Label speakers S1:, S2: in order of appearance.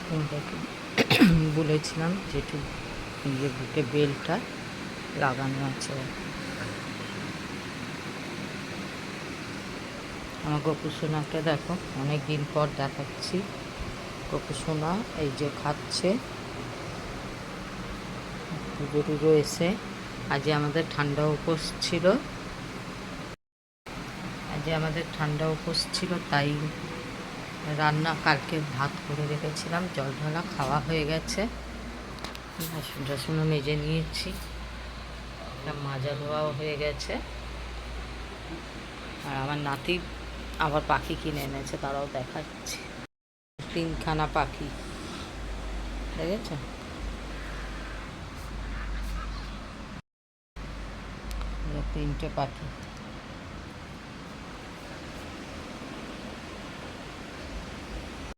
S1: তোমাদেরকে বলেছিলাম যে একটু নিজের বুকে বেলটা লাগানো আছে। আমার গোপুসোনাকে দেখো, অনেক দিন পর দেখাচ্ছি। গোপুসোনা এই যে খাচ্ছে, পুজো টুজো এসে। আজকে আমাদের ঠান্ডা উপোস ছিল, তাই রান্না কালকে ভাত করে রেখেছিলাম, জল ঢালা খাওয়া হয়ে গেছে। বাসন টাসনও মেজে নিয়েছি, মাজা ধোয়াও হয়ে গেছে। আর আমার নাতি আবার পাখি কিনে এনেছে, তারাও দেখাচ্ছে। 3খানা পাখি দেখেছ, 3টে পাখি।